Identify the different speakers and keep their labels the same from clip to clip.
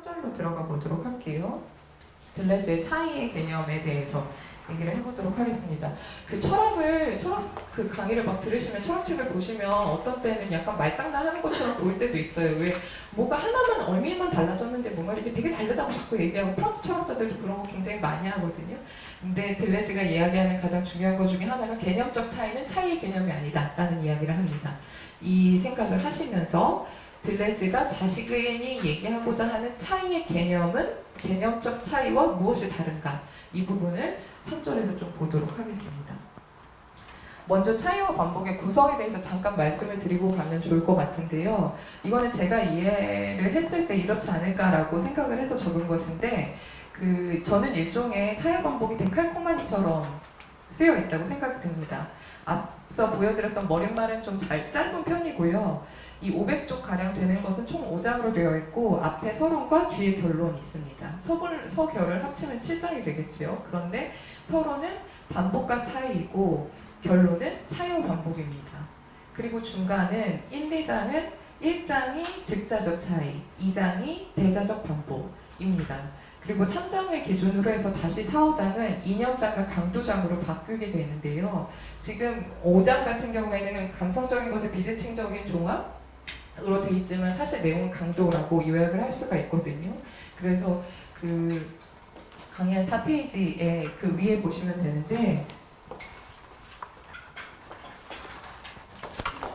Speaker 1: 3절로 들어가 보도록 할게요. 들레즈의 차이의 개념에 대해서 얘기를 해보도록 하겠습니다. 철학 그 강의를 막 들으시면, 철학책을 보시면 어떤 때는 약간 말장난하는 것처럼 보일 때도 있어요. 왜 뭐가 하나만 얼밀만 달라졌는데 뭔가 이렇게 되게 다르다고 자꾸 얘기하고, 프랑스 철학자들도 그런 거 굉장히 많이 하거든요. 근데 들레즈가 이야기하는 가장 중요한 것 중에 하나가 개념적 차이는 차이의 개념이 아니다 라는 이야기를 합니다. 이 생각을 하시면서 들레즈가 자신이 얘기하고자 하는 차이의 개념은 개념적 차이와 무엇이 다른가, 이 부분을 3절에서 좀 보도록 하겠습니다. 먼저 차이와 반복의 구성에 대해서 잠깐 말씀을 드리고 가면 좋을 것 같은데요. 이거는 제가 이해를 했을 때 이렇지 않을까라고 생각을 해서 적은 것인데, 저는 일종의 차이와 반복이 데칼코마니처럼 쓰여 있다고 생각이 듭니다. 앞서 보여드렸던 머릿말은 좀 짧은 편이고요. 이 500쪽 가량 되는 것은 총 5장으로 되어 있고, 앞에 서론과 뒤에 결론이 있습니다. 서결을 합치면 7장이 되겠죠. 그런데 서론은 반복과 차이이고 결론은 차이와 반복입니다. 그리고 중간은 1, 2장은 1장이 즉자적 차이, 2장이 대자적 반복입니다. 그리고 3장을 기준으로 해서 다시 4, 5장은 이념장과 강도장으로 바뀌게 되는데요. 지금 5장 같은 경우에는 감성적인 것의 비대칭적인 종합으로 되어 있지만 사실 내용은 강도라고 요약을 할 수가 있거든요. 그래서 강의 4페이지에 그 위에 보시면 되는데,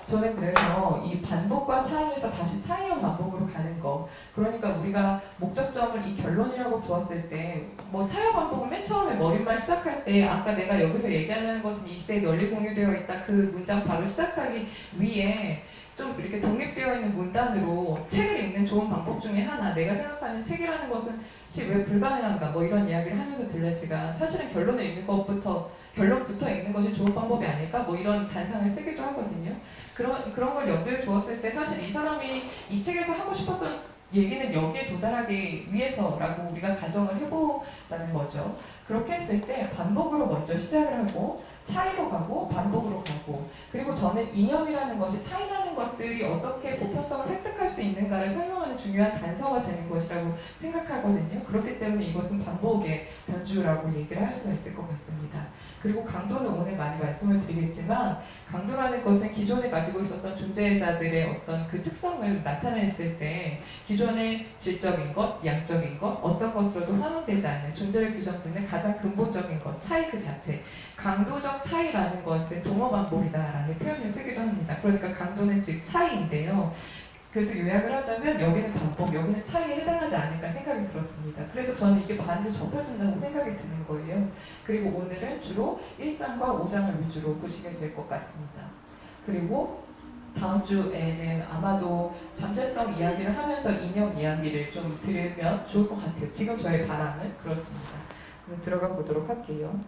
Speaker 1: 저는 그래서 이 반복과 차이에서 다시 차이와 반복으로 가는 거, 그러니까 우리가 목적점을 이 결론이라고 두었을 때, 뭐 차이와 반복은 맨 처음에 머릿말 시작할 때 아까 내가 여기서 얘기하는 것은 이 시대에 널리 공유되어 있다, 그 문장 바로 시작하기 위해 좀 이렇게 독립되어 있는 문단으로 책을 읽는 좋은 방법 중에 하나, 내가 생각하는 책이라는 것은 왜 불가능한가, 뭐 이런 이야기를 하면서 들레즈가 사실은 결론을 읽는 것부터, 결론부터 읽는 것이 좋은 방법이 아닐까, 뭐 이런 단상을 쓰기도 하거든요. 그런 걸 염두에 두었을 때 사실 이 사람이 이 책에서 하고 싶었던 얘기는 여기에 도달하기 위해서라고 우리가 가정을 해보자는 거죠. 그렇게 했을 때 반복으로 먼저 시작을 하고 차이로 가고 반복으로 가고, 그리고 저는 이념이라는 것이 차이나는 것들이 어떻게 보편성을 획득할 수 있는가를 설명하는 중요한 단서가 되는 것이라고 생각하거든요. 그렇기 때문에 이것은 반복의 변주라고 얘기를 할 수가 있을 것 같습니다. 그리고 강도는 오늘 많이 말씀을 드리겠지만, 강도라는 것은 기존에 가지고 있었던 존재자들의 어떤 그 특성을 나타냈을 때 기존의 질적인 것, 양적인 것, 어떤 것으로도 환원되지 않는 존재를 규정짓는 가장 근본적인 것, 차이 그 자체, 강도적 차이라는 것은 동어 반복이다라는 표현을 쓰기도 합니다. 그러니까 강도는 즉 차이인데요. 그래서 요약을 하자면 여기는 반복, 여기는 차이에 해당하지 않을까 생각이 들었습니다. 그래서 저는 이게 반으로 접혀진다고 생각이 드는 거예요. 그리고 오늘은 주로 1장과 5장을 위주로 보시게 될 것 같습니다. 그리고 다음 주에는 아마도 잠재성 이야기를 하면서 이념 이야기를 좀 들으면 좋을 것 같아요. 지금 저의 바람은 그렇습니다. 그래서 들어가 보도록 할게요.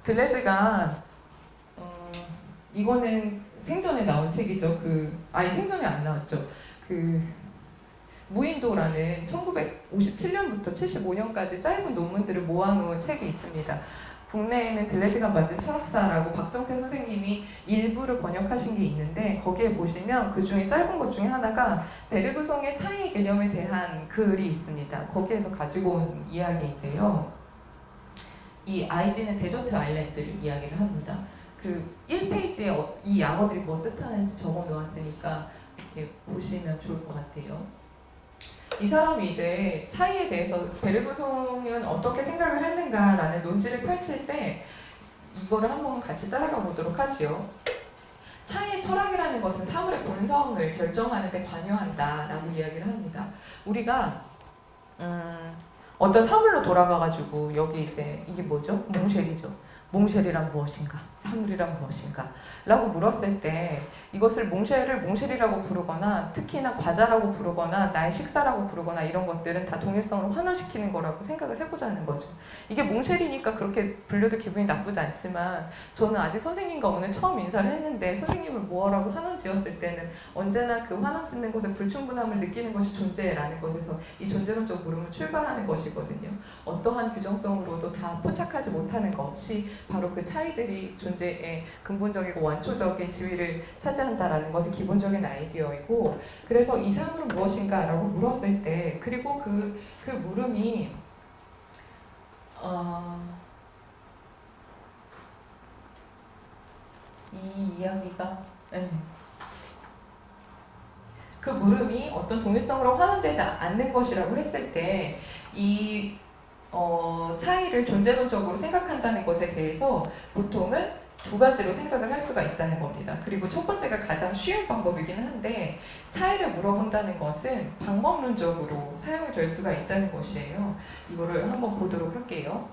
Speaker 1: 들레즈가 이거는 생전에 나온 책이죠. 생전에 안 나왔죠. 무인도라는 1957년부터 75년까지 짧은 논문들을 모아놓은 책이 있습니다. 국내에는 들레즈가 만든 철학사라고 박정태 선생님이 일부를 번역하신 게 있는데, 거기에 보시면 그 중에 짧은 것 중에 하나가 베르그송의 차이의 개념에 대한 글이 있습니다. 거기에서 가지고 온 이야기인데요. 이 아이디는 데저트 아일랜드를 이야기를 합니다. 1페이지에 이 양어들이 뭐 뜻하는지 적어 놓았으니까 이렇게 보시면 좋을 것 같아요. 이 사람이 이제 차이에 대해서 베르그송은 어떻게 생각을 했는가라는 논지를 펼칠 때 이거를 한번 같이 따라가 보도록 하지요. 차이의 철학이라는 것은 사물의 본성을 결정하는 데 관여한다라고 이야기를 합니다. 우리가 어떤 사물로 돌아가가지고 여기 이제 이게 뭐죠? 몽쉘이죠. 몽쉘이란 무엇인가? 사물이란 무엇인가? 라고 물었을 때 이것을 몽쉘을 몽쉘이라고 부르거나 특히나 과자라고 부르거나 나의 식사라고 부르거나 이런 것들은 다 동일성을 환원시키는 거라고 생각을 해보자는 거죠. 이게 몽쉘이니까 그렇게 불려도 기분이 나쁘지 않지만, 저는 아직 선생님과 오늘 처음 인사를 했는데 선생님을 뭐라고 환원 지었을 때는 언제나 그 환원 짓는 것에 불충분함을 느끼는 것이 존재라는 것에서 이 존재론적 물음을 출발하는 것이거든요. 어떠한 규정성으로도 다 포착하지 못하는 것이 바로 그 차이들이 존재의 근본적이고 원초적인 지위를 차지하는 일치한다라는 것이 기본적인 아이디어이고, 그래서 이 사물은 무엇인가 라고 물었을 때, 그리고 그 물음이 이 이야기가 그 물음이 어떤 동일성으로 환원되지 않는 것이라고 했을 때 이 차이를 존재론적으로 생각한다는 것에 대해서 보통은 두 가지로 생각을 할 수가 있다는 겁니다. 그리고 첫 번째가 가장 쉬운 방법이긴 한데, 차이를 물어본다는 것은 방법론적으로 사용이 될 수가 있다는 것이에요. 이거를 한번 보도록 할게요.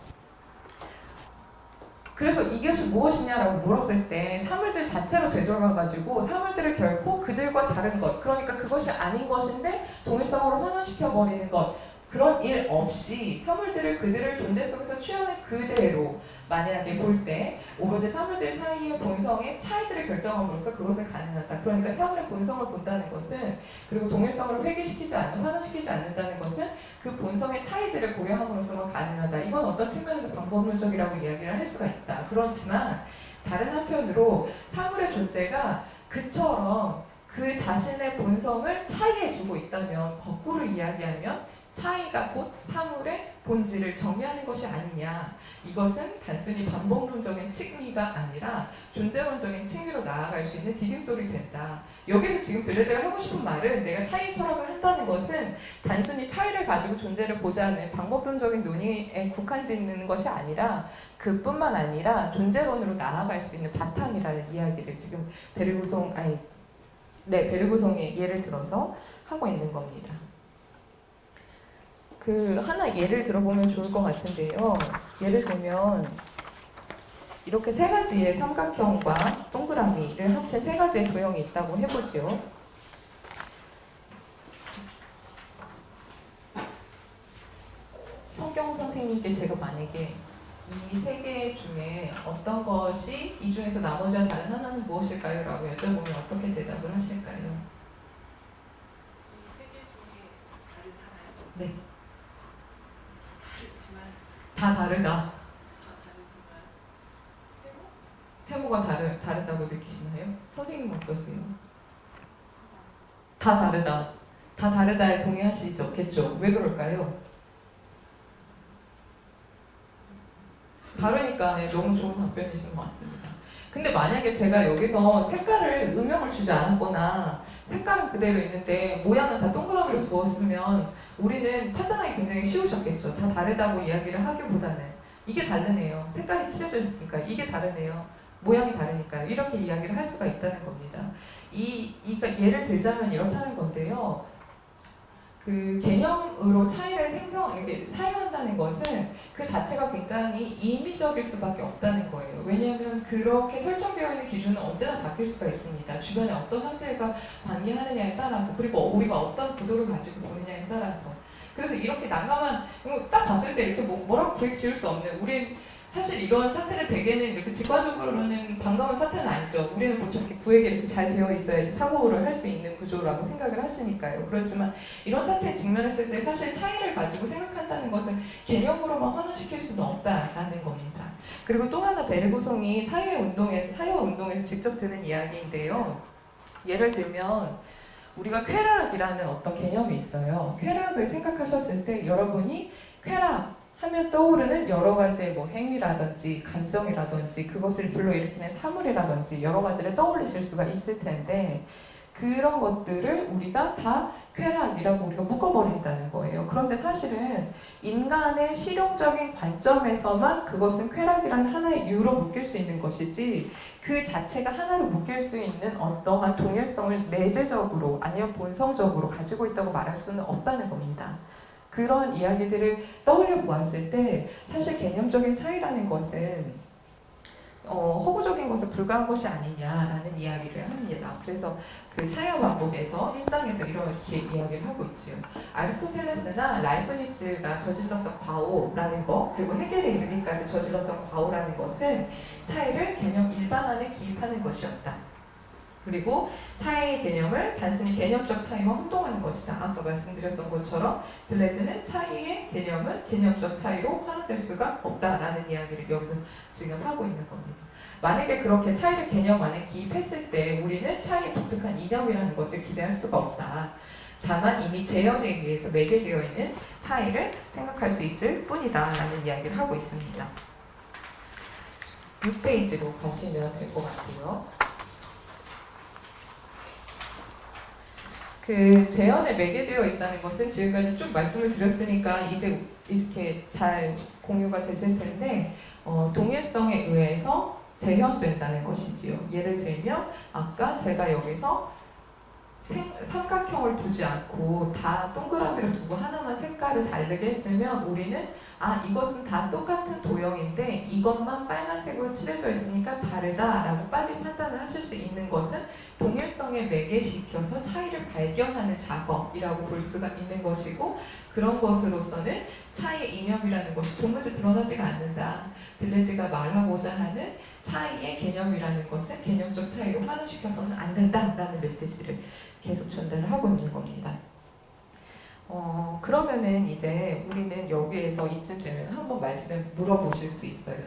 Speaker 1: 그래서 이것이 무엇이냐라고 물었을 때 사물들 자체로 되돌아가가지고 사물들을 결코 그들과 다른 것, 그러니까 그것이 아닌 것인데 동일성으로 환원시켜버리는 것, 그런 일 없이 사물들을 그들의 존재 속에서 취하는 그대로 만약에 볼 때 오로지 사물들 사이의 본성의 차이들을 결정함으로써 그것은 가능하다. 그러니까 사물의 본성을 본다는 것은, 그리고 동일성으로 회귀시키지 않는, 환원시키지 않는다는 것은 그 본성의 차이들을 고려함으로써만 가능하다. 이건 어떤 측면에서 방법론적이라고 이야기를 할 수가 있다. 그렇지만 다른 한편으로 사물의 존재가 그처럼 그 자신의 본성을 차이해 주고 있다면, 거꾸로 이야기하면 차이가 곧 사물의 본질을 정의하는 것이 아니냐. 이것은 단순히 반복론적인 층위가 아니라 존재론적인 층위로 나아갈 수 있는 디딤돌이 된다. 여기서 지금 들레즈가 하고 싶은 말은, 내가 차이 철학을 한다는 것은 단순히 차이를 가지고 존재를 보자는 방법론적인 논의에 국한짓는 것이 아니라, 그뿐만 아니라 존재론으로 나아갈 수 있는 바탕이라는 이야기를 지금 베르그송의 예를 들어서 하고 있는 겁니다. 하나 예를 들어보면 좋을 것 같은데요. 예를 들면 이렇게 세 가지의 삼각형과 동그라미를 합친 세 가지의 도형이 있다고 해보죠. 성경 선생님께 제가 만약에 이 세 개 중에 어떤 것이 이 중에서 나머지와 다른 하나는 무엇일까요? 라고 여쭤보면 어떻게 대답을 하실까요?
Speaker 2: 이 세 개 중에 다른 하나요?
Speaker 1: 네.
Speaker 2: 다르지만
Speaker 1: 다 다르다.
Speaker 2: 세모?
Speaker 1: 세모가 다르다고 느끼시나요? 선생님 어떠세요? 다 다르다. 다 다르다에 동의하시겠죠? 왜 그럴까요? 다르니까 너무 좋은 답변이신 것 같습니다. 근데 만약에 제가 여기서 색깔을 음영을 주지 않았거나 색깔은 그대로 있는데 모양은 다 동그라미로 두었으면 우리는 판단하기 굉장히 쉬우셨겠죠. 다 다르다고 이야기를 하기보다는 이게 다르네요. 색깔이 칠해져 있으니까 이게 다르네요. 모양이 다르니까요. 이렇게 이야기를 할 수가 있다는 겁니다. 그러니까 예를 들자면 이렇다는 건데요. 그 개념으로 차이를 이렇게 사용한다는 것은 그 자체가 굉장히 임의적일 수밖에 없다는 거예요. 왜냐하면 그렇게 설정되어 있는 기준은 언제나 바뀔 수가 있습니다. 주변에 어떤 사람들과 관계하느냐에 따라서, 그리고 우리가 어떤 구도를 가지고 보느냐에 따라서. 그래서 이렇게 난감한, 딱 봤을 때 이렇게 뭐라고 구획 지을 수 없는, 우린 사실 이런 사태를 대개는 이렇게 직관적으로는 반가운 사태는 아니죠. 우리는 보통 이렇게 구획이 이렇게 잘 되어 있어야지 사고를 할 수 있는 구조라고 생각을 하시니까요. 그렇지만 이런 사태에 직면했을 때 사실 차이를 가지고 생각한다는 것은 개념으로만 환원시킬 수는 없다라는 겁니다. 그리고 또 하나 베르그송이 사회운동에서 직접 드는 이야기인데요. 예를 들면 우리가 쾌락이라는 어떤 개념이 있어요. 쾌락을 생각하셨을 때 여러분이 쾌락 하면 떠오르는 여러 가지의 행위라든지 감정이라든지 그것을 불러일으키는 사물이라든지 여러 가지를 떠올리실 수가 있을 텐데, 그런 것들을 우리가 다 쾌락이라고 우리가 묶어버린다는 거예요. 그런데 사실은 인간의 실용적인 관점에서만 그것은 쾌락이라는 하나의 이유로 묶일 수 있는 것이지, 그 자체가 하나로 묶일 수 있는 어떠한 동일성을 내재적으로 아니면 본성적으로 가지고 있다고 말할 수는 없다는 겁니다. 그런 이야기들을 떠올려 보았을 때 사실 개념적인 차이라는 것은 허구적인 것에 불과한 것이 아니냐라는 이야기를 합니다. 그래서 그 차이와 반복에서 1장에서 이렇게 이야기를 하고 있죠. 아리스토텔레스나 라이프니츠가 저질렀던 과오라는 것, 그리고 헤겔에 이르기까지 저질렀던 과오라는 것은 차이를 개념 일반 안에 기입하는 것이었다. 그리고 차이의 개념을 단순히 개념적 차이와 혼동하는 것이다. 아까 말씀드렸던 것처럼 들레즈는 차이의 개념은 개념적 차이로 환원될 수가 없다라는 이야기를 여기서 지금 하고 있는 겁니다. 만약에 그렇게 차이를 개념 안에 기입했을 때 우리는 차이의 독특한 이념이라는 것을 기대할 수가 없다. 다만 이미 재현에 의해서 매개되어 있는 차이를 생각할 수 있을 뿐이다 라는 이야기를 하고 있습니다. 6페이지로 가시면 될 것 같아요. 그 재현에 매개되어 있다는 것은 지금까지 쭉 말씀을 드렸으니까 이제 이렇게 잘 공유가 되실 텐데 동일성에 의해서 재현된다는 것이지요. 예를 들면 아까 제가 여기서 삼각형을 두지 않고 다 동그라미를 두고 하나만 색깔을 다르게 했으면 우리는 이것은 다 똑같은 도형인데 이것만 빨간색으로 칠해져 있으니까 다르다라고 빨리 판단을 하실 수 있는 것은 동일성에 매개시켜서 차이를 발견하는 작업이라고 볼 수가 있는 것이고, 그런 것으로서는 차이의 이념이라는 것이 도무지 드러나지가 않는다. 들레즈가 말하고자 하는 차이의 개념이라는 것은 개념적 차이로 환원시켜서는 안 된다라는 메시지를 계속 전달을 하고 있는 겁니다. 그러면은 이제 우리는 여기에서 이쯤 되면 한번 말씀 물어보실 수 있어요.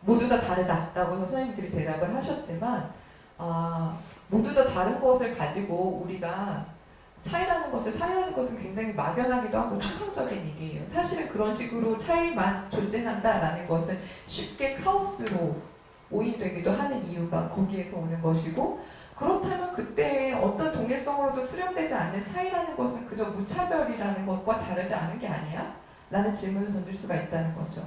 Speaker 1: 모두 다 다르다라고 선생님들이 대답을 하셨지만 모두 다 다른 것을 가지고 우리가 차이라는 것을 사유하는 것은 굉장히 막연하기도 하고 추상적인 일이에요. 사실은 그런 식으로 차이만 존재한다라는 것은 쉽게 카오스로 오인되기도 하는 이유가 거기에서 오는 것이고, 그렇다면 그때 어떤 동일성으로도 수렴되지 않는 차이라는 것은 그저 무차별이라는 것과 다르지 않은 게 아니야? 라는 질문을 던질 수가 있다는 거죠.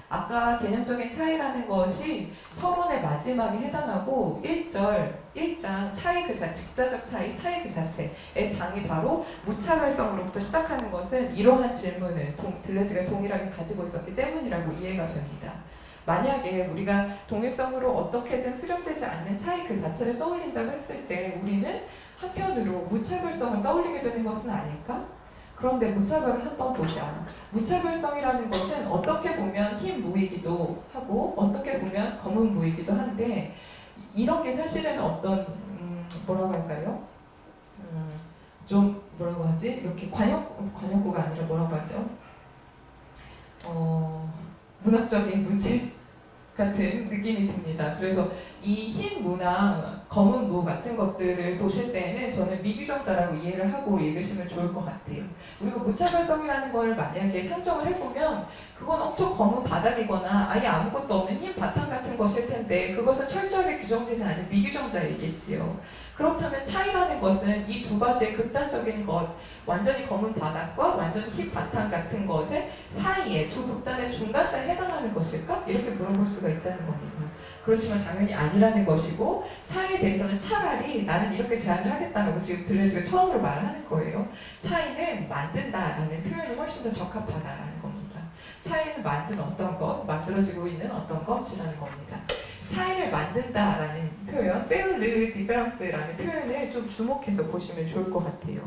Speaker 1: 아까 개념적인 차이라는 것이 서론의 마지막에 해당하고 1장 차이 그 자체, 직자적 차이 그 자체의 장이 바로 무차별성으로부터 시작하는 것은 이러한 질문을 들레즈가 동일하게 가지고 있었기 때문이라고 이해가 됩니다. 만약에 우리가 동일성으로 어떻게든 수렴되지 않는 차이 그 자체를 떠올린다고 했을 때 우리는 한편으로 무차별성을 떠올리게 되는 것은 아닐까? 그런데 무차별을 한번 보자. 무차별성이라는 것은 어떻게 보면 흰 무이기도 하고 어떻게 보면 검은 무이기도 한데, 이런 게 사실은 어떤 뭐라고 할까요? 좀 뭐라고 하지? 이렇게 관용구가 아니라 뭐라고 하죠? 문학적인 문제 같은 느낌이 듭니다. 그래서 이 흰 무나 검은 무 같은 것들을 보실 때에는 저는 미규정자라고 이해를 하고 읽으시면 좋을 것 같아요. 그리고 무차별성이라는 걸 만약에 상정을 해보면 그건 엄청 검은 바닥이거나 아예 아무것도 없는 흰 바탕 같은 것일 텐데 그것은 철저하게 규정되지 않은 미규정자이겠지요. 그렇다면 차이라는 것은 이 두 가지의 극단적인 것, 완전히 검은 바닥과 완전히 흰 바탕 같은 것의 사이에 두 극단의 중간자에 해당하는 것일까? 이렇게 물어볼 수가 있다는 겁니다. 그렇지만 당연히 아니라는 것이고, 차이에 대해서는 차라리 나는 이렇게 제안을 하겠다라고 지금 들레즈가 처음으로 말하는 거예요. 차이는 만든다라는 표현이 훨씬 더 적합하다라는 겁니다. 차이는 만든 어떤 것, 만들어지고 있는 어떤 것이라는 겁니다. 차이를 만든다라는 표현, faire le différence라는 표현을 좀 주목해서 보시면 좋을 것 같아요.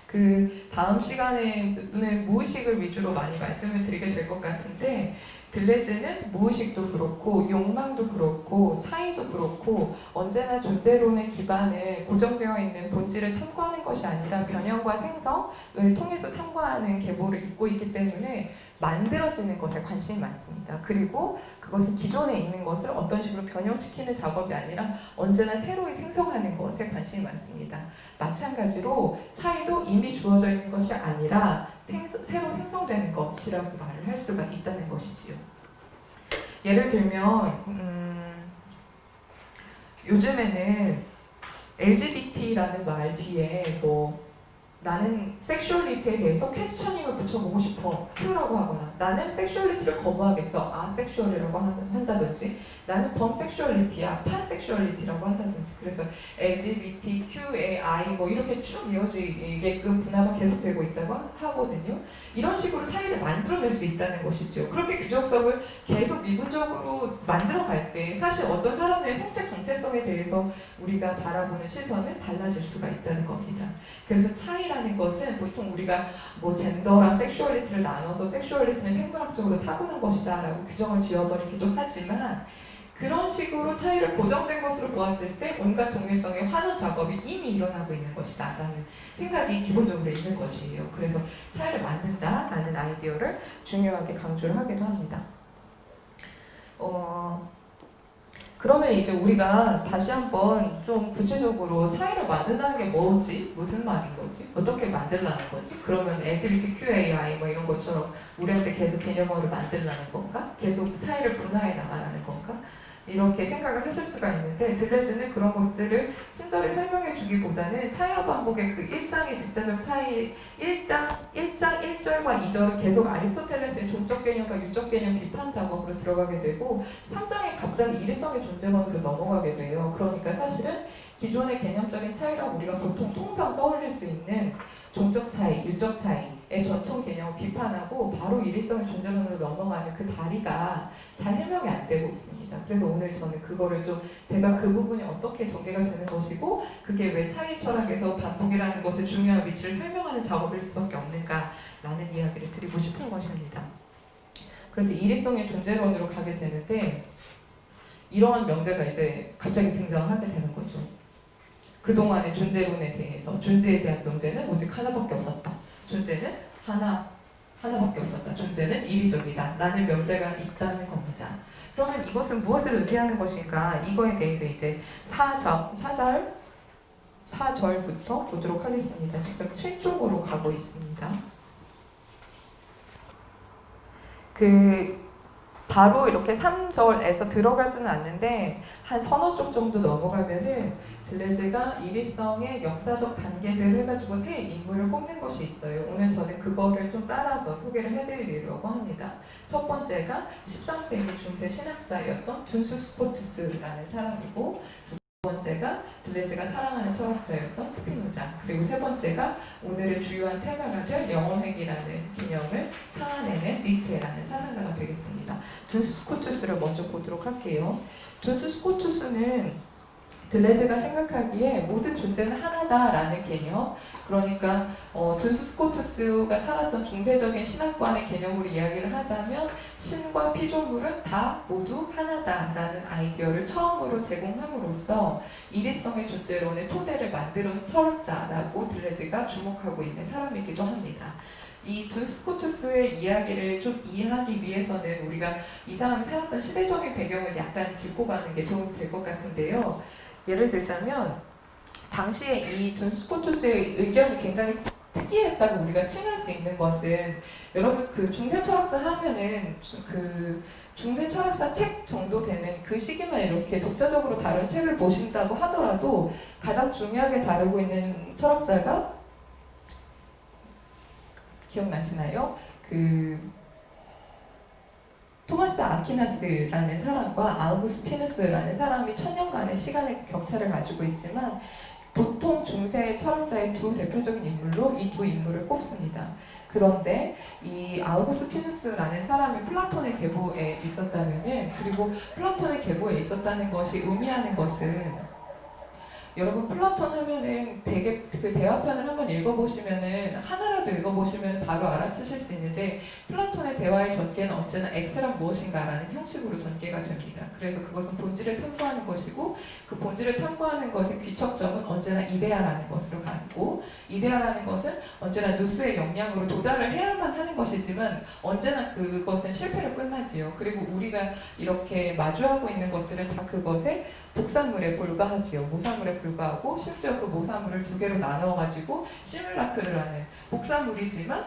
Speaker 1: 그 다음 시간에는 무의식을 위주로 많이 말씀을 드리게 될 것 같은데, 들레즈는 무의식도 그렇고 욕망도 그렇고 차이도 그렇고 언제나 존재론의 기반을 고정되어 있는 본질을 탐구하는 것이 아니라 변형과 생성을 통해서 탐구하는 계보를 잇고 있기 때문에 만들어지는 것에 관심이 많습니다. 그리고 그것은 기존에 있는 것을 어떤 식으로 변형시키는 작업이 아니라 언제나 새로이 생성하는 것에 관심이 많습니다. 마찬가지로 차이도 이미 주어져 있는 것이 아니라 새로 생성되는 것이라고 말을 할 수가 있다는 것이지요. 예를 들면 요즘에는 LGBT라는 말 뒤에 나는 섹슈얼리티에 대해서 퀘스처닝을 붙여보고 싶어 Q라고 하거나, 나는 섹슈얼리티를 거부하겠어 아섹슈얼이라고 한다든지, 나는 범섹슈얼리티야 판섹슈얼리티라고 한다든지, 그래서 LGBT, QAI 이렇게 쭉 이어지게끔 분화가 계속되고 있다고 하거든요. 이런 식으로 차이를 만들어낼 수 있다는 것이죠. 그렇게 규정성을 계속 미분적으로 만들어갈 때 사실 어떤 사람의 성적 정체성에 대해서 우리가 바라보는 시선은 달라질 수가 있다는 겁니다. 그래서 차이라는 것은 보통 우리가 젠더랑 섹슈얼리티를 나눠서 섹슈얼리티는 생물학적으로 타고난 것이다 라고 규정을 지어버리기도 하지만, 그런 식으로 차이를 고정된 것으로 보았을 때 온갖 동일성의 환원 작업이 이미 일어나고 있는 것이다 라는 생각이 기본적으로 있는 것이에요. 그래서 차이를 만든다 라는 아이디어를 중요하게 강조를 하기도 합니다. 그러면 이제 우리가 다시 한번 좀 구체적으로 차이를 만든다는 게 뭐지? 무슨 말인 거지? 어떻게 만들라는 거지? 그러면 LGBTQAI 뭐 이런 것처럼 우리한테 계속 개념어를 만들라는 건가? 계속 차이를 분화해 나가라는 건가? 이렇게 생각을 하실 수가 있는데 들레즈는 그런 것들을 친절히 설명해 주기보다는 차이와 반복의 그 1장의 직자적 차이 1장 1절과 2절은 계속 아리스토텔레스의 종적 개념과 유적 개념 비판 작업으로 들어가게 되고 3장에 갑자기 일일성의 존재론으로 넘어가게 돼요. 그러니까 사실은 기존의 개념적인 차이라고 우리가 보통 통상 떠올릴 수 있는 종적 차이, 유적 차이의 전통 개념을 비판하고 바로 일일성의 존재론으로 넘어가는 그 다리가 잘 해명이 안 되고 있습니다. 그래서 오늘 저는 그거를 좀 제가 그 부분이 어떻게 전개가 되는 것이고 그게 왜 차이 철학에서 반복이라는 것의 중요한 위치를 설명하는 작업일 수밖에 없는가라는 이야기를 드리고 싶은 것입니다. 그래서 일일성의 존재론으로 가게 되는데 이러한 명제가 이제 갑자기 등장하게 되는 거죠. 그동안의 존재론에 대해서 존재에 대한 명제는 오직 하나밖에 없었다. 존재는 하나밖에 없었다. 존재는 이리적이다. 라는 명제가 있다는 겁니다. 그러면 이것은 무엇을 의미하는 것인가? 이거에 대해서 이제 4절부터 보도록 하겠습니다. 지금 7쪽으로 가고 있습니다. 바로 이렇게 3절에서 들어가지는 않는데 한 서너 쪽 정도 넘어가면은 들레즈가 일일성의 역사적 단계들을 해가지고 세 인물을 뽑는 것이 있어요. 오늘 저는 그거를 좀 따라서 소개를 해드리려고 합니다. 첫 번째가 13세기 중세 신학자였던 둔수 스코투스라는 사람이고 두 번째가 들레즈가 사랑하는 철학자였던 스피노자, 그리고 세 번째가 오늘의 주요한 테마가 될 영혼획이라는 개념을 창안해낸 니체라는 사상가가 되겠습니다. 둔수 스코투스를 먼저 보도록 할게요. 둔수 스코투스는 들레즈가 생각하기에 모든 존재는 하나다라는 개념, 그러니까 둔수 스코투스가 살았던 중세적인 신학관의 개념으로 이야기를 하자면 신과 피조물은 다 모두 하나다라는 아이디어를 처음으로 제공함으로써 일일성의 존재론의 토대를 만드는 철학자라고 들레즈가 주목하고 있는 사람이기도 합니다. 이 둔수 스코투스의 이야기를 좀 이해하기 위해서는 우리가 이 사람이 살았던 시대적인 배경을 약간 짚고 가는 게 도움이 될 것 같은데요. 예를 들자면 당시에 이 둔수 스코투스의 의견이 굉장히 특이했다고 우리가 칭할 수 있는 것은, 여러분 그 중세 철학자 하면은 그 중세 철학사 책 정도 되는 그 시기만 이렇게 독자적으로 다룬 책을 보신다고 하더라도 가장 중요하게 다루고 있는 철학자가 기억나시나요? 토마스 아퀴나스라는 사람과 아우구스티누스라는 사람이 천년간의 시간의 격차를 가지고 있지만 보통 중세 철학자의 두 대표적인 인물로 이 두 인물을 꼽습니다. 그런데 이 아우구스티누스라는 사람이 플라톤의 계보에 있었다면은, 그리고 플라톤의 계보에 있었다는 것이 의미하는 것은, 여러분 플라톤 하면은 되게 그 대화편을 한번 읽어보시면은 하나라도 읽어보시면 바로 알아채실 수 있는데, 플라톤의 대화의 전개는 언제나 X란 무엇인가라는 형식으로 전개가 됩니다. 그래서 그것은 본질을 탐구하는 것이고, 그 본질을 탐구하는 것의 귀척점은 언제나 이데아라는 것으로 가고, 이데아라는 것은 언제나 누스의 역량으로 도달을 해야만 하는 것이지만 언제나 그것은 실패로 끝나지요. 그리고 우리가 이렇게 마주하고 있는 것들은 다 그것의 복사물에 불과하지요. 모사물에 불과하고, 심지어 그 모사물을 두 개로 나눠가지고 시뮬라크를 하는 복사물이지만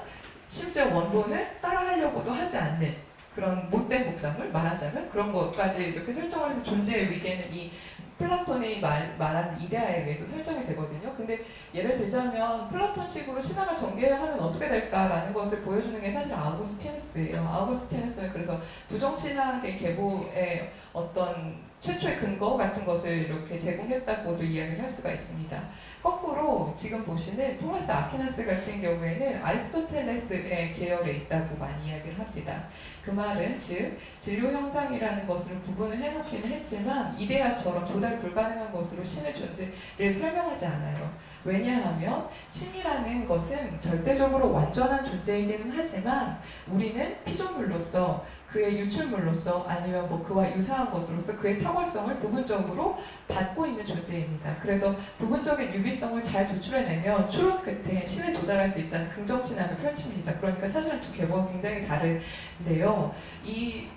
Speaker 1: 심지어 원본을 따라하려고도 하지 않는 그런 못된 복사물, 말하자면 그런 것까지 이렇게 설정을 해서 존재의 위계는 이 플라톤이 말하는 이데아에 의해서 설정이 되거든요. 근데 예를 들자면 플라톤식으로 신학을 전개하면 어떻게 될까라는 것을 보여주는 게 사실 아우구스티누스예요. 아우구스티누스는 그래서 부정신학의 계보의 어떤 최초의 근거 같은 것을 이렇게 제공했다고도 이야기를 할 수가 있습니다. 거꾸로 지금 보시는 토마스 아퀴나스 같은 경우에는 아리스토텔레스의 계열에 있다고 많이 이야기를 합니다. 그 말은 즉 진료 형상이라는 것을 구분을 해놓기는 했지만 이데아처럼 도달 불가능한 것으로 신의 존재를 설명하지 않아요. 왜냐하면 신이라는 것은 절대적으로 완전한 존재이기는 하지만 우리는 피조물로서 그의 유출물로서 아니면 뭐 그와 유사한 것으로서 그의 탁월성을 부분적으로 받고 있는 존재입니다. 그래서 부분적인 유비성을 잘 도출해내면 추론 끝에 신에 도달할 수 있다는 긍정신앙을 펼칩니다. 그러니까 사실은 두 계보가 굉장히 다른데요. 이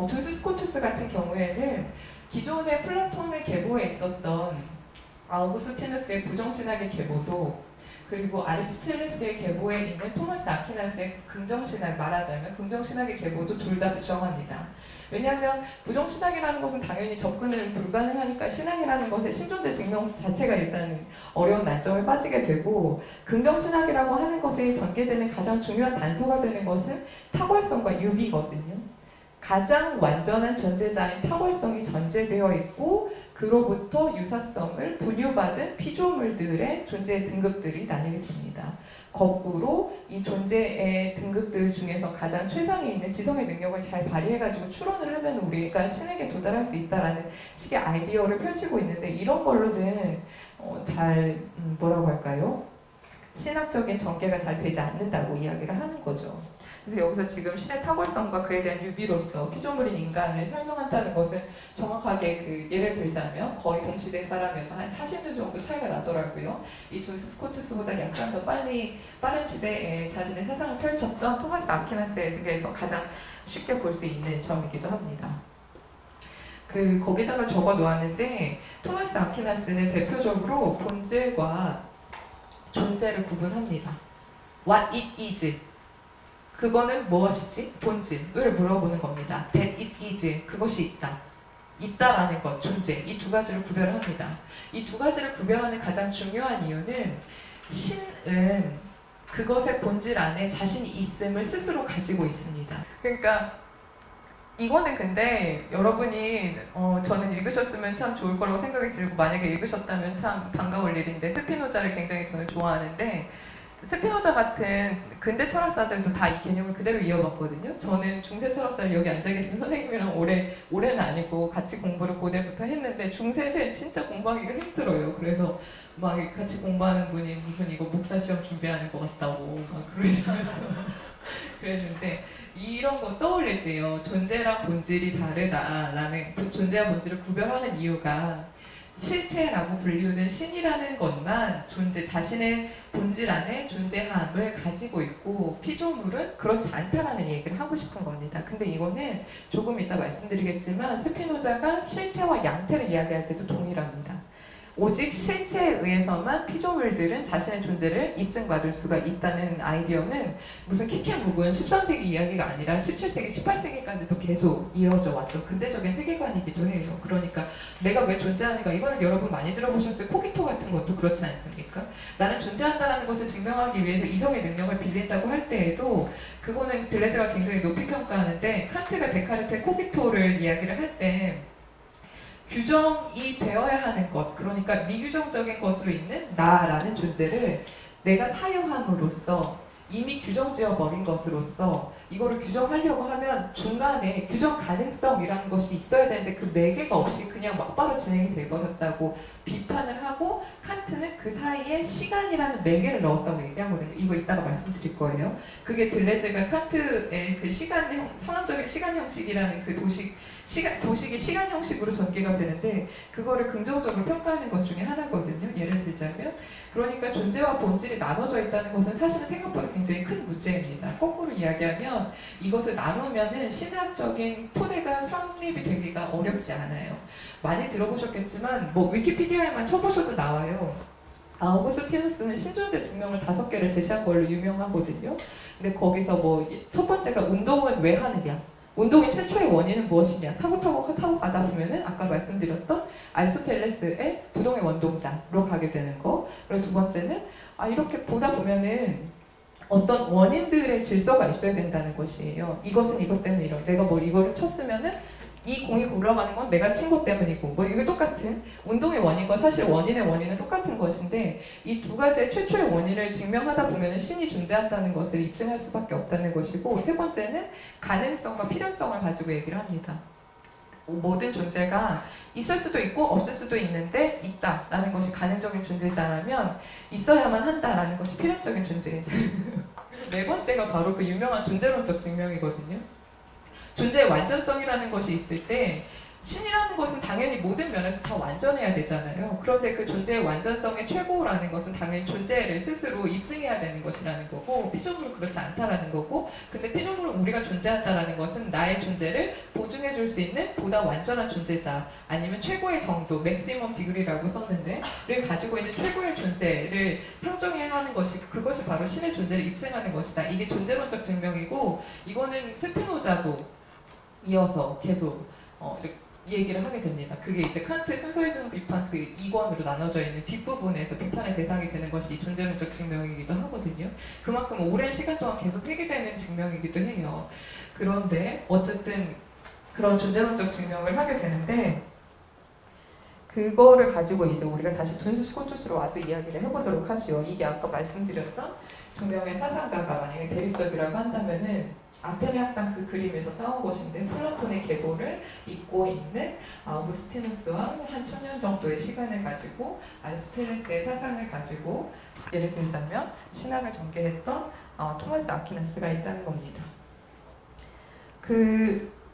Speaker 1: 두스 스코투스 같은 경우에는 기존의 플라톤의 계보에 있었던 아우구스티누스의 부정신학의 계보도 그리고 아리스토텔레스의 계보에 있는 토마스 아퀴나스의 긍정신학, 말하자면 긍정신학의 계보도 둘 다 부정합니다. 왜냐하면 부정신학이라는 것은 당연히 접근을 불가능하니까 신학이라는 것의 신존재 증명 자체가 일단 어려운 난점에 빠지게 되고, 긍정신학이라고 하는 것에 전개되는 가장 중요한 단서가 되는 것은 탁월성과 유비거든요. 가장 완전한 존재자인 탁월성이 전제되어 있고 그로부터 유사성을 분유받은 피조물들의 존재의 등급들이 나뉘게 됩니다. 거꾸로 이 존재의 등급들 중에서 가장 최상에 있는 지성의 능력을 잘 발휘해가지고 추론을 하면 우리가 신에게 도달할 수 있다라는 식의 아이디어를 펼치고 있는데, 이런 걸로는 잘 뭐라고 할까요? 신학적인 전개가 잘 되지 않는다고 이야기를 하는 거죠. 그래서 여기서 지금 신의 탁월성과 그에 대한 유비로서 피조물인 인간을 설명한다는 것은 정확하게 그 예를 들자면 거의 동시대 사람이어도 한 40년 정도 차이가 나더라고요. 이 두스 스코투스보다 약간 더 빠른 시대에 자신의 세상을 펼쳤던 토마스 아퀴나스에 대해서 가장 쉽게 볼 수 있는 점이기도 합니다. 거기다가 적어 놓았는데, 토마스 아퀴나스는 대표적으로 본질과 존재를 구분합니다. What it is. 그거는 무엇이지? 본질을 물어보는 겁니다. That it is. 그것이 있다. 있다라는 것, 존재. 이 두 가지를 구별을 합니다. 이 두 가지를 구별하는 가장 중요한 이유는 신은 그것의 본질 안에 자신이 있음을 스스로 가지고 있습니다. 그러니까 이거는 근데 여러분이 저는 읽으셨으면 참 좋을 거라고 생각이 들고, 만약에 읽으셨다면 참 반가울 일인데, 스피노자를 굉장히 저는 좋아하는데, 스피노자 같은 근대 철학자들도 다 이 개념을 그대로 이어봤거든요. 저는 중세 철학자를 여기 앉아 계신 선생님이랑 올해는 아니고 같이 공부를 고대부터 했는데, 중세는 진짜 공부하기가 힘들어요. 그래서 막 같이 공부하는 분이 무슨 이거 목사 시험 준비하는 것 같다고 막 그러시면서 그랬는데, 이런 거 떠올릴 때요, 존재랑 본질이 다르다라는, 존재와 본질을 구별하는 이유가 실체라고 불리우는 신이라는 것만 자신의 본질 안에 존재함을 가지고 있고, 피조물은 그렇지 않다라는 얘기를 하고 싶은 겁니다. 근데 이거는 조금 이따 말씀드리겠지만 스피노자가 실체와 양태를 이야기할 때도 동일합니다. 오직 실체에 의해서만 피조물들은 자신의 존재를 입증받을 수가 있다는 아이디어는 무슨 키케 묵은 13세기 이야기가 아니라 17세기, 18세기까지도 계속 이어져 왔던 근대적인 세계관이기도 해요. 그러니까 내가 왜 존재하는가, 이거는 여러분 많이 들어보셨을 코기토 같은 것도 그렇지 않습니까? 나는 존재한다는 것을 증명하기 위해서 이성의 능력을 빌린다고 할 때에도 그거는 들레즈가 굉장히 높이 평가하는데, 칸트가 데카르트의 코기토를 이야기를 할 때 규정이 되어야 하는 것, 그러니까 미규정적인 것으로 있는 나라는 존재를 내가 사유함으로써, 이미 규정지어 버린 것으로서 이거를 규정하려고 하면 중간에 규정 가능성이라는 것이 있어야 되는데 그 매개가 없이 그냥 막바로 진행이 돼버렸다고 비판을 하고, 칸트는 그 사이에 시간이라는 매개를 넣었다고 얘기하거든요. 이거 이따가 말씀드릴 거예요. 그게 들레즈가 칸트의 그 상황적인 시간 형식이라는 그 도식이 시간 형식으로 전개가 되는데, 그거를 긍정적으로 평가하는 것 중에 하나거든요. 예를 들자면, 그러니까 존재와 본질이 나눠져 있다는 것은 사실은 생각보다 굉장히 큰 문제입니다. 거꾸로 이야기하면 이것을 나누면은 신학적인 토대가 성립이 되기가 어렵지 않아요. 많이 들어보셨겠지만 뭐 위키피디아에만 쳐보셔도 나와요. 아우구스티누스는 신존재 증명을 5개를 제시한 걸로 유명하거든요. 근데 거기서 뭐 첫 번째가 운동은 왜 하느냐, 운동의 최초의 원인은 무엇이냐, 타고 가다 보면은 아까 말씀드렸던 아리스토텔레스의 부동의 원동자로 가게 되는 거. 그리고 두 번째는 이렇게 보다 보면은 어떤 원인들의 질서가 있어야 된다는 것이에요. 이것은 이것 때문에 내가 뭐 이거를 쳤으면은 이 공이 굴러가는 건 내가 친 것 때문이고, 뭐 이게 똑같은 운동의 원인과 사실 원인의 원인은 똑같은 것인데, 이 두 가지의 최초의 원인을 증명하다 보면 신이 존재한다는 것을 입증할 수밖에 없다는 것이고, 세 번째는 가능성과 필연성을 가지고 얘기를 합니다. 모든 존재가 있을 수도 있고 없을 수도 있는데 있다라는 것이 가능적인 존재자라면 있어야만 한다라는 것이 필연적인 존재이죠. 네 번째가 바로 그 유명한 존재론적 증명이거든요. 존재의 완전성이라는 것이 있을 때 신이라는 것은 당연히 모든 면에서 다 완전해야 되잖아요. 그런데 그 존재의 완전성의 최고라는 것은 당연히 존재를 스스로 입증해야 되는 것이라는 거고, 피조물은 그렇지 않다라는 거고, 근데 피조물은 우리가 존재한다라는 것은 나의 존재를 보증해 줄 수 있는 보다 완전한 존재자, 아니면 최고의 정도, 맥시멈 디그리라고 썼는데, 를 가지고 있는 최고의 존재를 상정해야 하는 것이, 그것이 바로 신의 존재를 입증하는 것이다. 이게 존재론적 증명이고, 이거는 스피노자도 이어서 계속 이렇게 얘기를 하게 됩니다. 그게 이제 칸트 순서이성 비판 그 2권으로 나눠져 있는 뒷부분에서 비판의 대상이 되는 것이 존재론적 증명이기도 하거든요. 그만큼 오랜 시간 동안 계속 회귀되는 증명이기도 해요. 그런데 어쨌든 그런 존재론적 증명을 하게 되는데, 그거를 가지고 이제 우리가 다시 둔스 스코투스로 와서 이야기를 해보도록 하죠. 이게 아까 말씀드렸던 두 명의 사상가가 만약에 대립적이라고 한다면은 아테네 학당 그 그림에서 따온 것인데, 플라톤의 계보를 잇고 있는 아우구스티누스와 한 1000년 정도의 시간을 가지고 아리스토텔레스의 사상을 가지고 예를 들자면 신학을 전개했던 토마스 아퀴나스가 있다는 겁니다.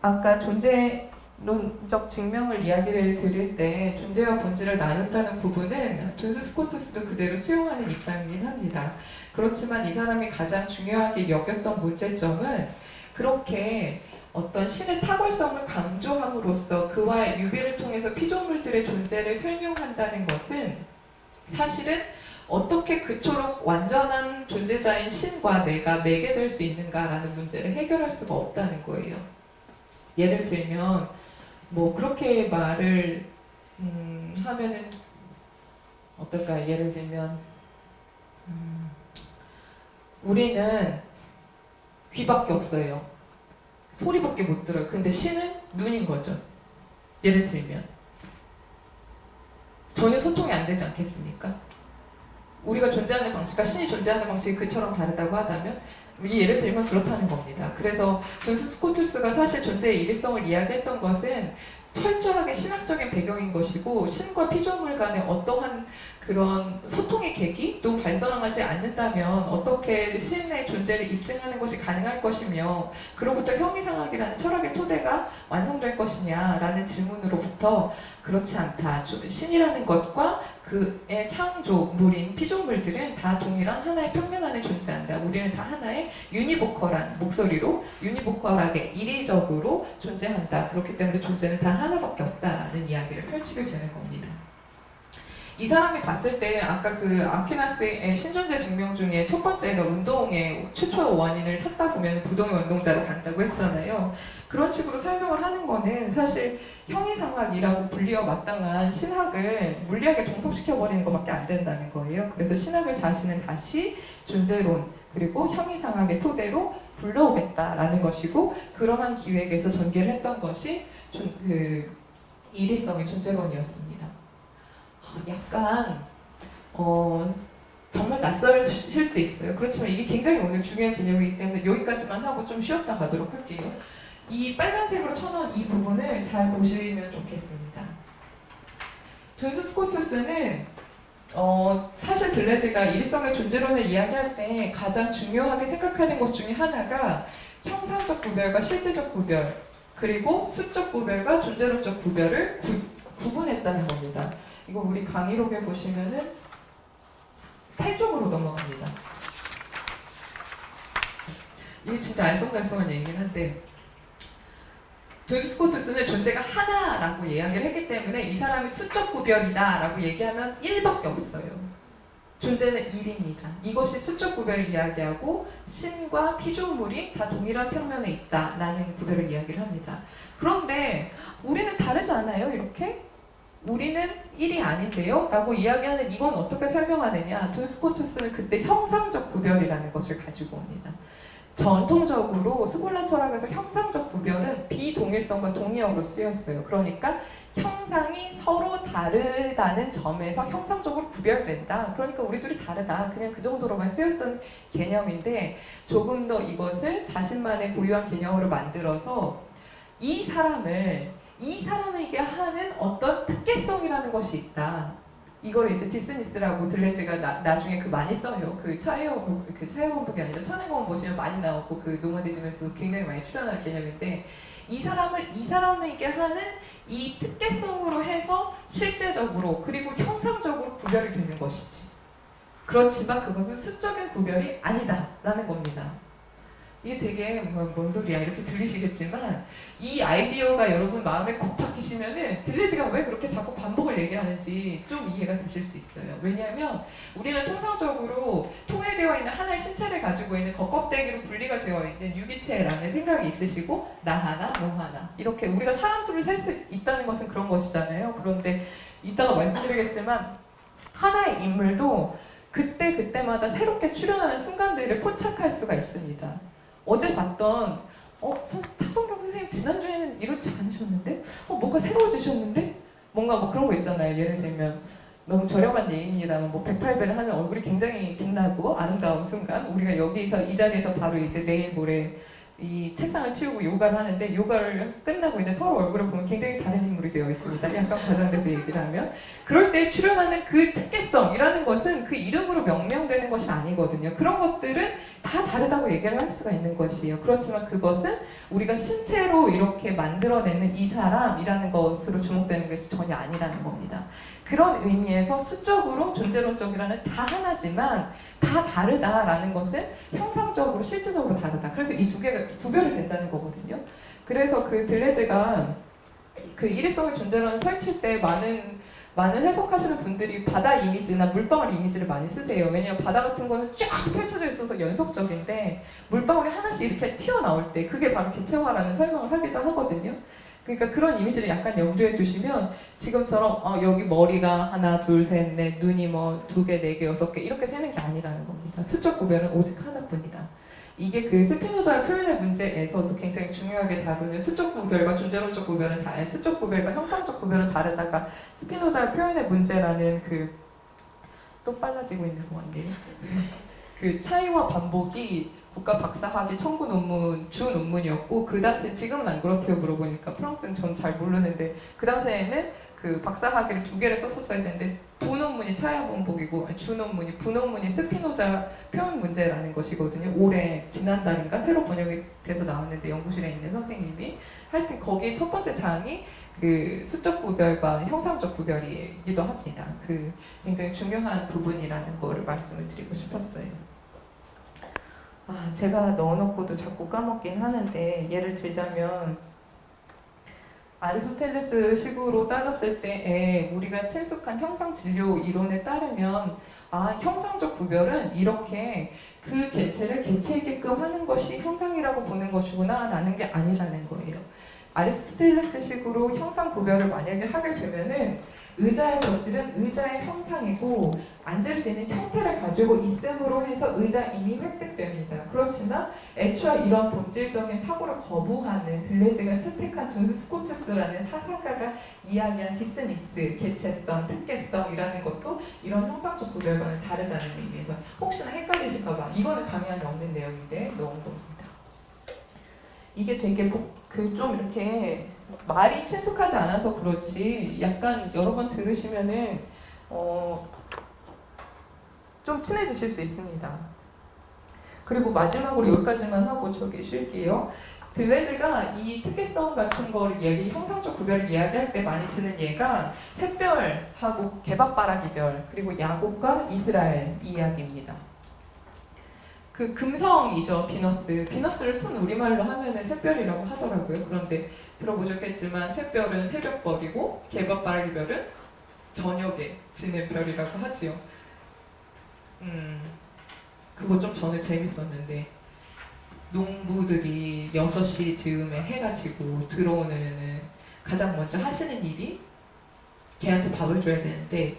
Speaker 1: 아까 존재론적 증명을 이야기를 드릴 때 존재와 본질을 나눈다는 부분은 둔스 스코투스도 그대로 수용하는 입장이긴 합니다. 그렇지만 이 사람이 가장 중요하게 여겼던 문제점은, 그렇게 어떤 신의 탁월성을 강조함으로써 그와의 유비를 통해서 피조물들의 존재를 설명한다는 것은 사실은 어떻게 그토록 완전한 존재자인 신과 내가 매개될 수 있는가라는 문제를 해결할 수가 없다는 거예요. 예를 들면 뭐 그렇게 말을 하면은 어떨까요? 예를 들면 우리는 귀밖에 없어요. 소리밖에 못 들어요. 근데 신은 눈인 거죠. 예를 들면 전혀 소통이 안 되지 않겠습니까? 우리가 존재하는 방식과 신이 존재하는 방식이 그처럼 다르다고 하다면 이 예를 들면 그렇다는 겁니다. 그래서 존스 스코투스가 사실 존재의 일위성을 이야기했던 것은 철저하게 신학적인 배경인 것이고, 신과 피조물 간의 어떠한 그런 소통의 계기도 발전하지 않는다면 어떻게 신의 존재를 입증하는 것이 가능할 것이며, 그로부터 형이상학이라는 철학의 토대가 완성될 것이냐라는 질문으로부터 그렇지 않다. 신이라는 것과 그의 창조물인 피조물들은 다 동일한 하나의 평면 안에 존재한다. 우리는 다 하나의 유니보컬한 목소리로 유니보컬하게 일의적으로 존재한다. 그렇기 때문에 존재는 단 하나밖에 없다라는 이야기를 펼치게 되는 겁니다. 이 사람이 봤을 때 아까 그 아퀴나스의 신존재 증명 중에 첫 번째가 운동의 최초 원인을 찾다 보면 부동의 운동자로 간다고 했잖아요. 그런 식으로 설명을 하는 거는 사실 형이상학이라고 불리어 마땅한 신학을 물리학에 종속시켜버리는 것밖에 안 된다는 거예요. 그래서 신학을 자신은 다시 존재론 그리고 형이상학의 토대로 불러오겠다라는 것이고, 그러한 기획에서 전개를 했던 것이 일위성의 존재론이었습니다. 약간 정말 낯설실 수 있어요. 그렇지만 이게 굉장히 오늘 중요한 개념이기 때문에 여기까지만 하고 좀 쉬었다 가도록 할게요. 이 빨간색으로 쳐놓은 이 부분을 잘 보시면 좋겠습니다. 둔스 스코투스는 사실 들레즈가 일위성의 존재론을 이야기할 때 가장 중요하게 생각하는 것 중에 하나가 형상적 구별과 실제적 구별, 그리고 수적 구별과 존재론적 구별을 구분했다는 겁니다. 이거 우리 강의록에 보시면은 8쪽으로 넘어갑니다. 이게 진짜 알쏭달쏭한 얘기긴 한데, 둔스 스코투스는 존재가 하나라고 이야기를 했기 때문에 이 사람이 수적 구별이다 라고 얘기하면 1밖에 없어요. 존재는 1입니다. 이것이 수적 구별을 이야기하고 신과 피조물이 다 동일한 평면에 있다라는 구별을 이야기를 합니다. 그런데 우리는 다르지 않아요? 이렇게? 우리는 1이 아닌데요? 라고 이야기하는 이건 어떻게 설명하느냐? 둔스 스코투스는 그때 형상적 구별이라는 것을 가지고 옵니다. 전통적으로 스콜라 철학에서 형상적 구별은 비동일성과 동의어로 쓰였어요. 그러니까 형상이 서로 다르다는 점에서 형상적으로 구별된다. 그러니까 우리 둘이 다르다. 그냥 그 정도로만 쓰였던 개념인데, 조금 더 이것을 자신만의 고유한 개념으로 만들어서 이 사람에게 하는 어떤 특개성이라는 것이 있다. 이걸 이제 디스니스라고 들레즈가 나중에 그 많이 써요. 그 차이어원복이 아니라 천행원 보시면 많이 나오고 그 노마디즘에서도 굉장히 많이 출연하는 개념인데 이 사람에게 하는 이 특개성으로 해서 실제적으로 그리고 형상적으로 구별이 되는 것이지. 그렇지만 그것은 수적인 구별이 아니다라는 겁니다. 이게 되게 뭔 소리야 이렇게 들리시겠지만 이 아이디어가 여러분 마음에 콕 박히시면은 들레즈가 왜 그렇게 자꾸 반복을 얘기하는지 좀 이해가 되실 수 있어요. 왜냐하면 우리는 통상적으로 통일되어 있는 하나의 신체를 가지고 있는 겉껍데기로 분리가 되어 있는 유기체라는 생각이 있으시고 나 하나 너 하나 이렇게 우리가 사람 수를 셀 수 있다는 것은 그런 것이잖아요. 그런데 이따가 말씀드리겠지만 하나의 인물도 그때마다 새롭게 출현하는 순간들을 포착할 수가 있습니다. 어제 봤던 타성경 선생님 지난주에는 이렇지 않으셨는데 뭔가 새로워지셨는데 뭔가 뭐 그런 거 있잖아요. 예를 들면 너무 저렴한 예입니다만 뭐 108배를 하면 얼굴이 굉장히 빛나고 아름다운 순간 우리가 여기서 이 자리에서 바로 이제 내일 모레 이 책상을 치우고 요가를 하는데 요가를 끝나고 이제 서로 얼굴을 보면 굉장히 다른 인물이 되어 있습니다. 약간 과장돼서 얘기를 하면 그럴 때 출연하는 그 특개성이라는 것은 그 이름으로 명명되는 것이 아니거든요. 그런 것들은 다 다르다고 얘기를 할 수가 있는 것이에요. 그렇지만 그것은 우리가 신체로 이렇게 만들어내는 이 사람이라는 것으로 주목되는 것이 전혀 아니라는 겁니다. 그런 의미에서 수적으로 존재론적이라는 다 하나지만 다 다르다라는 것은 형상적으로 실질적으로 다르다. 그래서 이 두 개가 구별이 된다는 거거든요. 그래서 그 들레즈가 그 일위성의 존재론을 펼칠 때 많은 해석하시는 분들이 바다 이미지나 물방울 이미지를 많이 쓰세요. 왜냐하면 바다 같은 거는 쫙 펼쳐져 있어서 연속적인데 물방울이 하나씩 이렇게 튀어나올 때 그게 바로 개체화라는 설명을 하기도 하거든요. 그러니까 그런 이미지를 약간 염두에 두시면 지금처럼 여기 머리가 하나, 둘, 셋, 넷, 눈이 뭐 2개, 4개, 6개 이렇게 세는 게 아니라는 겁니다. 수적 구별은 오직 하나뿐이다. 이게 그 스피노자의 표현의 문제에서도 굉장히 중요하게 다루는 수적 구별과 존재론적 구별은 수적 구별과 형상적 구별은 다르다가 스피노자의 표현의 문제라는 또 빨라지고 있는 것 같네요. 그 차이와 반복이 국가 박사학위 청구 논문 주 논문이었고 그 당시에 지금은 안 그렇대요. 물어보니까 프랑스는 전 잘 모르는데 그 당시에는 그 박사학위를 2개를 썼었어야 되는데 부논문이 차이와 반복이고 주 논문이 부논문이 스피노자 표현 문제라는 것이거든요. 지난달인가 새로 번역이 돼서 나왔는데 연구실에 있는 선생님이 하여튼 거기 첫 번째 장이 그 수적 구별과 형상적 구별이기도 합니다. 그 굉장히 중요한 부분이라는 거를 말씀을 드리고 싶었어요. 제가 넣어놓고도 자꾸 까먹긴 하는데 예를 들자면 아리스토텔레스 식으로 따졌을 때에 우리가 친숙한 형상 진료 이론에 따르면 형상적 구별은 이렇게 그 개체를 개체이게끔 하는 것이 형상이라고 보는 것이구나 라는 게 아니라는 거예요. 아리스토텔레스 식으로 형상 구별을 만약에 하게 되면은 의자의 벽질은 의자의 형상이고 앉을 수 있는 형태를 가지고 있음으로 해서 의자 이미 획득됩니다. 그렇지만 애초에 이런 본질적인 사고를 거부하는 들레즈가 채택한 둔스 스코투스라는 사상가가 이야기한 디스니스, 개체성, 특개성이라는 것도 이런 형상적 구별과는 다르다는 의미에서 혹시나 헷갈리실까봐 이거는 강의 안에 없는 내용인데 넣은 겁니다. 이게 되게 좀 이렇게 말이 친숙하지 않아서 그렇지 약간 여러 번 들으시면은 좀 친해지실 수 있습니다. 그리고 마지막으로 여기까지만 하고 저기 쉴게요. 들레즈가 이 특혜성 같은 거를 형상적 구별을 이야기할 때 많이 드는 예가 샛별하고 개밥바라기별 그리고 야곱과 이스라엘 이야기입니다. 그 금성이죠. 비너스를 순 우리말로 하면은 샛별이라고 하더라고요. 그런데 들어보셨겠지만 샛별은 새벽별이고 개밥바라기별은 저녁에 지는 별이라고 하지요. 그거 좀 저는 재밌었는데 농부들이 6시 즈음에 해가 지고 들어오면은 가장 먼저 하시는 일이 개한테 밥을 줘야 되는데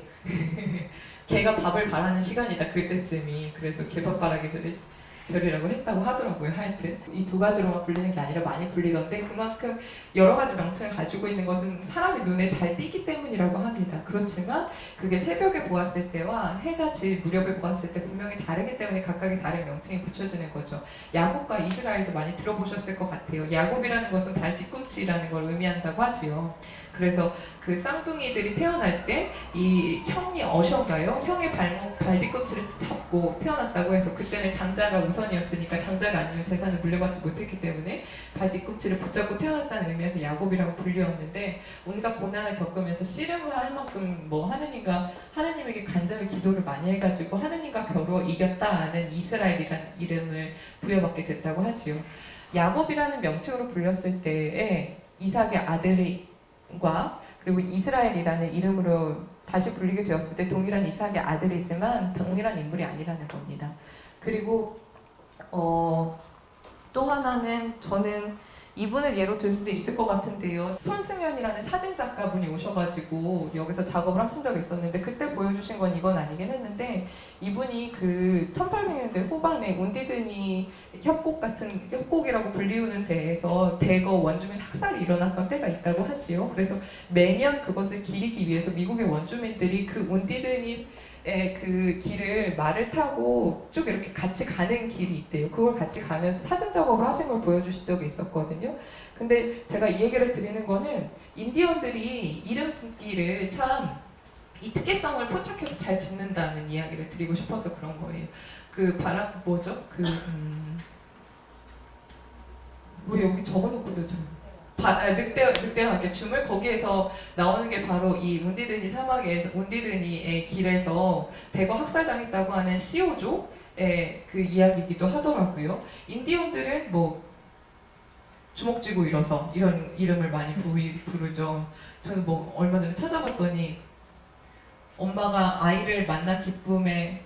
Speaker 1: 개가 밥을 바라는 시간이다 그때쯤이. 그래서 개밥바라기들이 별이라고 했다고 하더라고요. 하여튼 이 2가지로만 불리는 게 아니라 많이 불리던데 그만큼 여러 가지 명칭을 가지고 있는 것은 사람의 눈에 잘 띄기 때문이라고 합니다. 그렇지만 그게 새벽에 보았을 때와 해가 질 무렵에 보았을 때 분명히 다르기 때문에 각각의 다른 명칭이 붙여지는 거죠. 야곱과 이스라엘도 많이 들어보셨을 것 같아요. 야곱이라는 것은 발 뒤꿈치라는 걸 의미한다고 하지요. 그래서 그 쌍둥이들이 태어날 때 이 형이 어셔가요. 형의 발뒤꿈치를 잡고 태어났다고 해서 그때는 장자가 우선이었으니까 장자가 아니면 재산을 물려받지 못했기 때문에 발뒤꿈치를 붙잡고 태어났다는 의미에서 야곱이라고 불리웠는데 온갖 고난을 겪으면서 씨름을 할 만큼 뭐 하느님에게 간절히 기도를 많이 해가지고 하느님과 겨루어 이겼다라는 이스라엘이라는 이름을 부여받게 됐다고 하지요. 야곱이라는 명칭으로 불렸을 때에 이삭의 아들과 그리고 이스라엘이라는 이름으로 다시 불리게 되었을 때 동일한 이삭의 아들이지만 동일한 인물이 아니라는 겁니다. 그리고 또 하나는 저는 이분을 예로 들 수도 있을 것 같은데요. 손승연이라는 사진작가분이 오셔가지고 여기서 작업을 하신 적이 있었는데 그때 보여주신 건 이건 아니긴 했는데 이분이 그 1800년대 후반에 온디드니 협곡이라고 불리우는 데에서 대거 원주민 학살이 일어났던 때가 있다고 하지요. 그래서 매년 그것을 기리기 위해서 미국의 원주민들이 그 온디드니 그 길을 말을 타고 쭉 이렇게 같이 가는 길이 있대요. 그걸 같이 가면서 사진 작업을 하신 걸 보여주신 적이 있었거든요. 근데 제가 이 얘기를 드리는 거는 인디언들이 이름 짓기를 참 이 특이성을 포착해서 잘 짓는다는 이야기를 드리고 싶어서 그런 거예요. 왜 여기 적어놓고도 늑대와 춤을 거기에서 나오는 게 바로 이 운디드니 사막에서 운디드니의 길에서 대거 학살당했다고 하는 시오족의 그 이야기이기도 하더라고요. 인디언들은 뭐 주먹 쥐고 일어서 이런 이름을 많이 부르죠. 저는 뭐 얼마 전에 찾아봤더니 엄마가 아이를 만나 기쁨에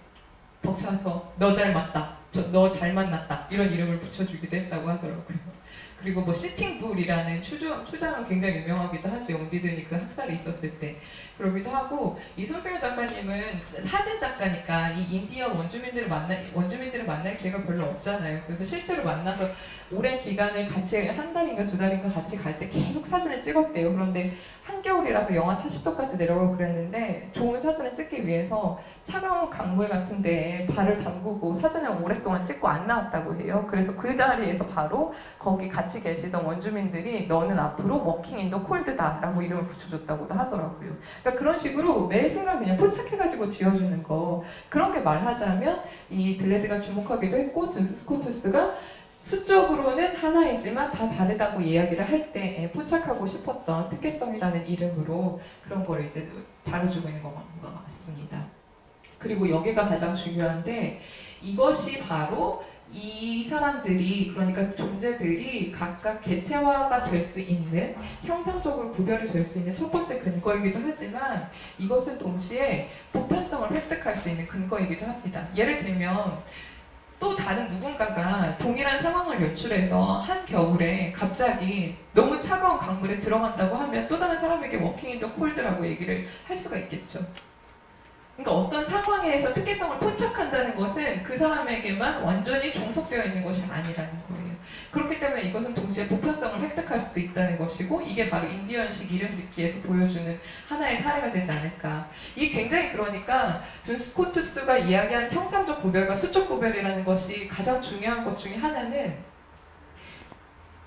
Speaker 1: 벅차서 너 잘 맞다, 너 잘 만났다 이런 이름을 붙여주기도 했다고 하더라고요. 그리고 뭐 시팅불이라는 추장은 굉장히 유명하기도 하죠. 온디드니 그 학살이 있었을 때 그러기도 하고 이 손승연 작가님은 사진 작가니까 이 인디언 원주민들을 만날 기회가 별로 없잖아요. 그래서 실제로 만나서 오랜 기간을 같이 한 달인가 두 달인가 같이 갈 때 계속 사진을 찍었대요. 그런데 한겨울이라서 영하 40도까지 내려가고 그랬는데 좋은 사진을 찍기 위해서 차가운 강물 같은 데에 발을 담그고 사진을 오랫동안 찍고 안 나왔다고 해요. 그래서 그 자리에서 바로 거기 같이 계시던 원주민들이 너는 앞으로 워킹 인 더 콜드다 라고 이름을 붙여줬다고도 하더라고요. 그러니까 그런 식으로 매 순간 그냥 포착해가지고 지어주는 거, 그런 게 말하자면 이 들레즈가 주목하기도 했고 존스 스코투스가 수적으로는 하나이지만 다 다르다고 이야기를 할 때 포착하고 싶었던 특혜성이라는 이름으로 그런 거를 이제 다뤄주고 있는 것 같습니다. 그리고 여기가 가장 중요한데 이것이 바로 이 사람들이, 그러니까 존재들이 각각 개체화가 될 수 있는, 형상적으로 구별이 될 수 있는 첫 번째 근거이기도 하지만 이것은 동시에 보편성을 획득할 수 있는 근거이기도 합니다. 예를 들면 또 다른 누군가가 동일한 상황을 연출해서 한겨울에 갑자기 너무 차가운 강물에 들어간다고 하면 또 다른 사람에게 워킹 인 더 콜드라고 얘기를 할 수가 있겠죠. 그러니까 어떤 상황에서 특이성을 포착한다는 것은 그 사람에게만 완전히 종속되어 있는 것이 아니라는 거예요. 그렇기 때문에 이것은 동시에 보편성을 획득할 수도 있다는 것이고, 이게 바로 인디언식 이름짓기에서 보여주는 하나의 사례가 되지 않을까. 이게 굉장히, 그러니까 존 스코투스가 이야기한 형상적 구별과 수적 구별이라는 것이 가장 중요한 것 중에 하나는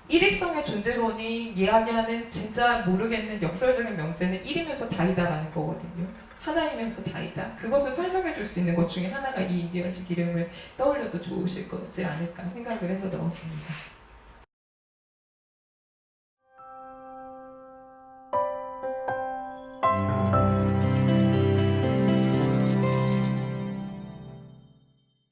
Speaker 1: 일위성의 존재론이 이야기하는 진짜 모르겠는 역설적인 명제는 일이면서 다이다라는 거거든요. 하나이면서 다이다. 그것을 설명해 줄 수 있는 것 중에 하나가 이 인디언식 이름을 떠올려도 좋으실 거지 않을까 생각을 해서 넣었습니다.